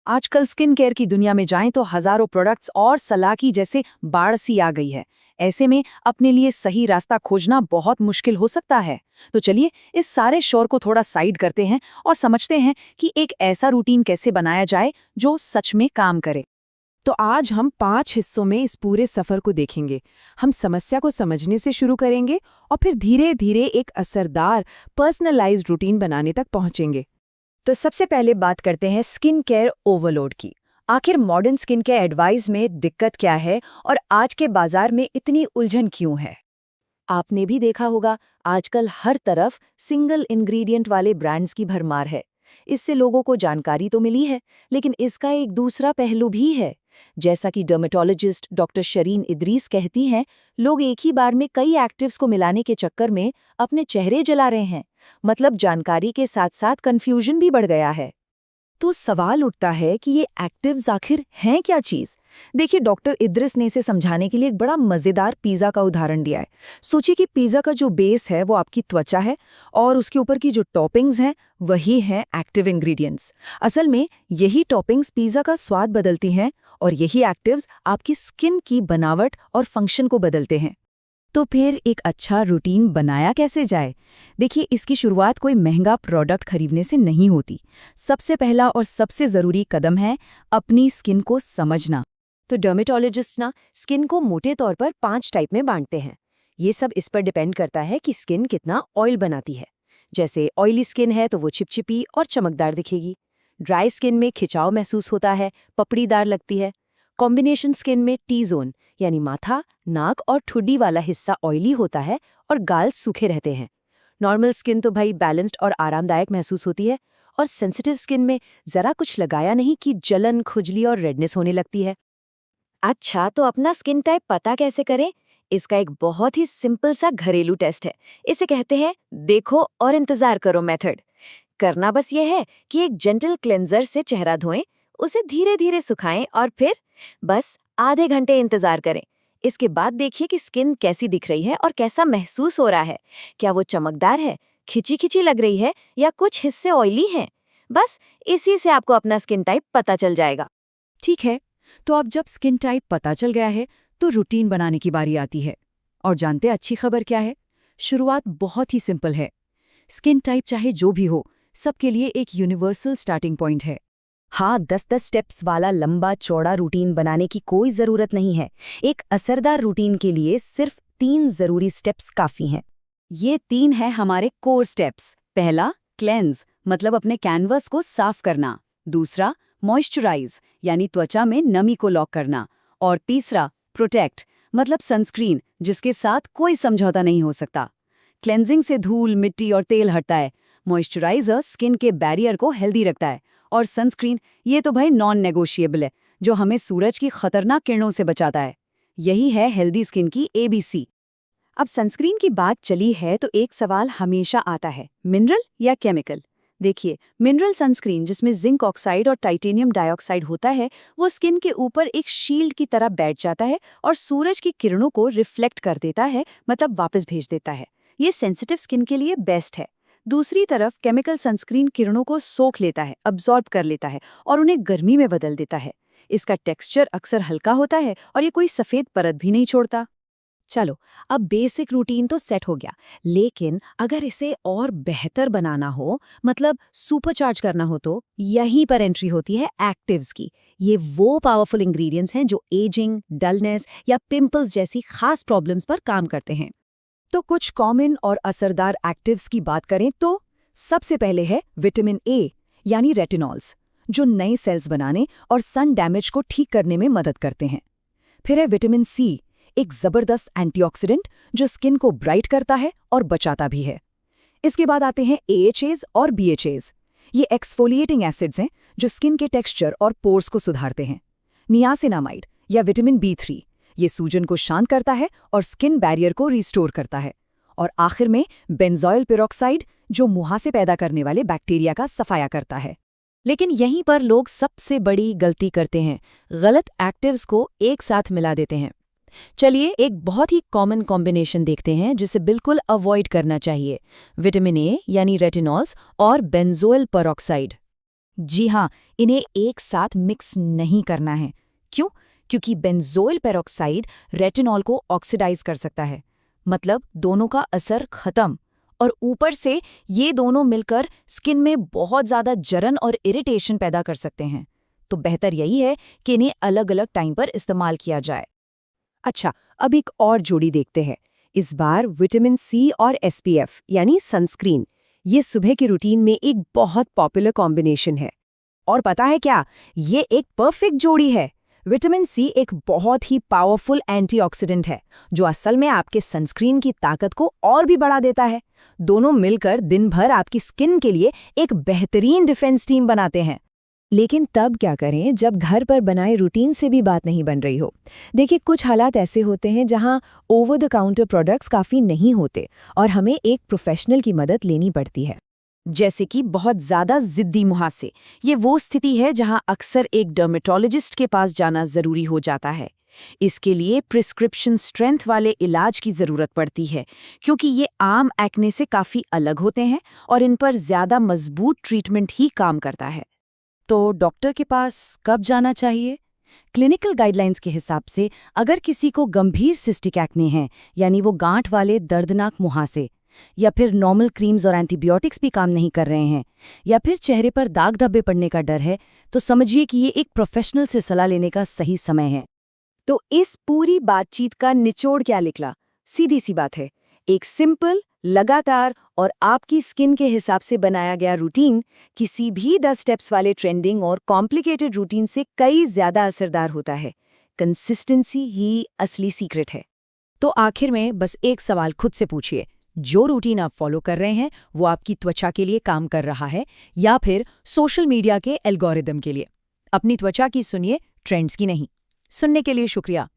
आजकल skin care की दुनिया में जाएं तो हजारों प्रोडक्ट्स और सलाह की जैसे बाढ़ सी आ गई है। ऐसे में अपने लिए सही रास्ता खोजना बहुत मुश्किल हो सकता है। तो चलिए इस सारे शोर को थोड़ा साइड करते हैं और समझते हैं कि एक ऐसा रूटीन कैसे बनाया जाए जो सच में काम करे। तो आज हम 5 हिस्सों में इस पूरे सफर को देखेंगे। हम समस्या को समझने से शुरू करेंगे और फिर धीरे धीरे एक असरदार पर्सनलाइज्ड रूटीन बनाने तक पहुंचेंगे। तो सबसे पहले बात करते हैं स्किन केयर ओवरलोड की। आखिर मॉडर्न स्किन केयर एडवाइस में दिक्कत क्या है और आज के बाजार में इतनी उलझन क्यों है? आपने भी देखा होगा, आजकल हर तरफ सिंगल इंग्रेडिएंट वाले ब्रांड्स की भरमार है। इससे लोगों को जानकारी तो मिली है, लेकिन इसका एक दूसरा पहलू भी है। जैसा कि डर्मेटोलॉजिस्ट डॉक्टर शरीन इदरीस कहती हैं, लोग एक ही बार में कई एक्टिव्स को मिलाने के चक्कर में अपने चेहरे जला रहे हैं। मतलब जानकारी के साथ साथ कंफ्यूजन भी बढ़ गया है। तो सवाल उठता है कि ये एक्टिव्स आखिर हैं क्या चीज़? देखिए, डॉक्टर इद्रिस ने इसे समझाने के लिए एक बड़ा मज़ेदार पिज़्ज़ा का उदाहरण दिया है। सोचिए कि पिज़्ज़ा का जो बेस है वो आपकी त्वचा है और उसके ऊपर की जो टॉपिंग्स हैं वही हैं एक्टिव इंग्रेडिएंट्स। असल में यही टॉपिंग्स पिज़्ज़ा का स्वाद बदलती हैं और यही एक्टिव्स आपकी स्किन की बनावट और फंक्शन को बदलते हैं। तो फिर एक अच्छा रूटीन बनाया कैसे जाए? देखिए, इसकी शुरुआत कोई महंगा प्रोडक्ट खरीदने से नहीं होती। सबसे पहला और सबसे ज़रूरी कदम है अपनी स्किन को समझना। तो डर्मेटोलॉजिस्ट ना स्किन को मोटे तौर पर 5 टाइप में बांटते हैं। ये सब इस पर डिपेंड करता है कि स्किन कितना ऑयल बनाती है। जैसे ऑयली स्किन है तो वो चिपचिपी और चमकदार दिखेगी। ड्राई स्किन में खिंचाव महसूस होता है, पपड़ीदार लगती है। कॉम्बिनेशन स्किन में टी जोन यानी माथा, नाक और ठुड्डी वाला हिस्सा ऑयली होता है और गाल सूखे रहते हैं। नॉर्मल स्किन तो भाई बैलेंस्ड और आरामदायक महसूस होती है। और सेंसिटिव स्किन में जरा कुछ लगाया नहीं कि जलन, खुजली और रेडनेस होने लगती है। अच्छा, तो अपना स्किन टाइप पता कैसे करें? इसका एक बहुत ही सिंपल सा घरेलू टेस्ट है। इसे कहते हैं देखो और इंतजार करो मेथड। करना बस ये है कि एक जेंटल क्लेंजर से चेहरा धोएं, उसे धीरे धीरे सुखाएं और फिर बस आधे घंटे इंतजार करें। इसके बाद देखिए कि स्किन कैसी दिख रही है और कैसा महसूस हो रहा है। क्या वो चमकदार है, खिंची खिंची लग रही है या कुछ हिस्से ऑयली हैं? बस इसी से आपको अपना स्किन टाइप पता चल जाएगा। ठीक है, तो अब जब स्किन टाइप पता चल गया है तो रूटीन बनाने की बारी आती है। और जानते अच्छी खबर क्या है? शुरुआत बहुत ही सिंपल है। स्किन टाइप चाहे जो भी हो, सबके लिए एक यूनिवर्सल स्टार्टिंग पॉइंट है। हाँ, 10-10 स्टेप्स वाला लंबा चौड़ा रूटीन बनाने की कोई ज़रूरत नहीं है। एक असरदार रूटीन के लिए सिर्फ 3 ज़रूरी स्टेप्स काफ़ी हैं। ये 3 हैं हमारे कोर स्टेप्स। पहला, क्लेंज मतलब अपने कैनवस को साफ करना। दूसरा, मॉइस्चराइज यानी त्वचा में नमी को लॉक करना। और तीसरा, प्रोटेक्ट मतलब सनस्क्रीन, जिसके साथ कोई समझौता नहीं हो सकता। क्लेंजिंग से धूल, मिट्टी और तेल हटता है। मॉइस्चराइजर स्किन के बैरियर को हेल्दी रखता है। और सनस्क्रीन, ये तो भाई नॉन नेगोशिएबल है, जो हमें सूरज की खतरनाक किरणों से बचाता है। यही है हेल्दी स्किन की ABC। अब सनस्क्रीन की बात चली है तो एक सवाल हमेशा आता है, मिनरल या केमिकल? देखिए, मिनरल सनस्क्रीन जिसमें जिंक ऑक्साइड और टाइटेनियम डाइऑक्साइड होता है, वो स्किन के ऊपर एक शील्ड की तरह बैठ जाता है और सूरज की किरणों को रिफ्लेक्ट कर देता है, मतलब वापस भेज देता है। ये सेंसिटिव स्किन के लिए बेस्ट है। दूसरी तरफ केमिकल सनस्क्रीन किरणों को सोख लेता है, अब्जॉर्ब कर लेता है और उन्हें गर्मी में बदल देता है। इसका टेक्सचर अक्सर हल्का होता है और ये कोई सफ़ेद परत भी नहीं छोड़ता। चलो, अब बेसिक रूटीन तो सेट हो गया, लेकिन अगर इसे और बेहतर बनाना हो, मतलब सुपरचार्ज करना हो, तो यहीं पर एंट्री होती है एक्टिव्स की। ये वो पावरफुल इंग्रेडिएंट्स हैं जो एजिंग, डलनेस या पिंपल्स जैसी खास प्रॉब्लम्स पर काम करते हैं। तो कुछ कॉमन और असरदार एक्टिव्स की बात करें तो सबसे पहले है विटामिन ए यानी रेटिनॉल्स, जो नए सेल्स बनाने और सन डैमेज को ठीक करने में मदद करते हैं। फिर है विटामिन सी, एक जबरदस्त एंटीऑक्सीडेंट जो स्किन को ब्राइट करता है और बचाता भी है। इसके बाद आते हैं AHAs और BHAs। ये एक्सफोलिएटिंग एसिड्स हैं जो स्किन के टेक्सचर और पोर्स को सुधारते हैं। नियासिनामाइड या विटामिन B3, ये सूजन को शांत करता है और स्किन बैरियर को रिस्टोर करता है। और आखिर में बेंजोइल पेरोक्साइड, जो मुहासे पैदा करने वाले बैक्टीरिया का सफाया करता है। लेकिन यहीं पर लोग सबसे बड़ी गलती करते हैं, गलत एक्टिव्स को एक साथ मिला देते हैं। चलिए एक बहुत ही कॉमन कॉम्बिनेशन देखते हैं जिसे बिल्कुल अवॉइड करना चाहिए, विटामिन ए यानी रेटिनॉल्स और बेंजोइल पेरोक्साइड। जी हाँ, इन्हें एक साथ मिक्स नहीं करना है। क्यों? क्योंकि बेंजोइल पेरोक्साइड रेटिनॉल को ऑक्सीडाइज कर सकता है। मतलब दोनों का असर खत्म। और ऊपर से ये दोनों मिलकर स्किन में बहुत ज़्यादा जलन और इरिटेशन पैदा कर सकते हैं। तो बेहतर यही है कि इन्हें अलग-अलग टाइम पर इस्तेमाल किया जाए। अच्छा, अब एक और जोड़ी देखते हैं। इस बार विटामिन सी और एसपीएफ यानी सनस्क्रीन। ये सुबह के रूटीन में एक बहुत पॉपुलर कॉम्बिनेशन है। और पता है क्या, ये एक परफेक्ट जोड़ी है। विटामिन सी एक बहुत ही पावरफुल एंटीऑक्सीडेंट है जो असल में आपके सनस्क्रीन की ताकत को और भी बढ़ा देता है। दोनों मिलकर दिन भर आपकी स्किन के लिए एक बेहतरीन डिफेंस टीम बनाते हैं। लेकिन तब क्या करें जब घर पर बनाए रूटीन से भी बात नहीं बन रही हो? देखिए, कुछ हालात ऐसे होते हैं जहां ओवर द काउंटर प्रोडक्ट्स काफ़ी नहीं होते और हमें एक प्रोफेशनल की मदद लेनी पड़ती है। जैसे कि बहुत ज़्यादा ज़िद्दी मुहासे। ये वो स्थिति है जहां अक्सर एक डर्मेटोलॉजिस्ट के पास जाना ज़रूरी हो जाता है। इसके लिए प्रिस्क्रिप्शन स्ट्रेंथ वाले इलाज की ज़रूरत पड़ती है, क्योंकि ये आम एक्ने से काफ़ी अलग होते हैं और इन पर ज़्यादा मजबूत ट्रीटमेंट ही काम करता है। तो डॉक्टर के पास कब जाना चाहिए? क्लिनिकल गाइडलाइंस के हिसाब से अगर किसी को गंभीर सिस्टिक एक्ने है, यानी वो गांठ वाले दर्दनाक मुहासे, या फिर नॉर्मल क्रीम्स और एंटीबायोटिक्स भी काम नहीं कर रहे हैं, या फिर चेहरे पर दाग धब्बे पड़ने का डर है, तो समझिए कि ये एक प्रोफेशनल से सलाह लेने का सही समय है। तो इस पूरी बातचीत का निचोड़ क्या निकला? सीधी सी बात है, एक सिंपल, लगातार और आपकी स्किन के हिसाब से बनाया गया रूटीन किसी भी 10 स्टेप्स वाले ट्रेंडिंग और कॉम्प्लिकेटेड रूटीन से कई ज्यादा असरदार होता है। कंसिस्टेंसी ही असली सीक्रेट है। तो आखिर में बस एक सवाल खुद से पूछिए, जो रूटीन आप फॉलो कर रहे हैं वो आपकी त्वचा के लिए काम कर रहा है या फिर सोशल मीडिया के एल्गोरिदम के लिए? अपनी त्वचा की सुनिए, ट्रेंड्स की नहीं। सुनने के लिए शुक्रिया।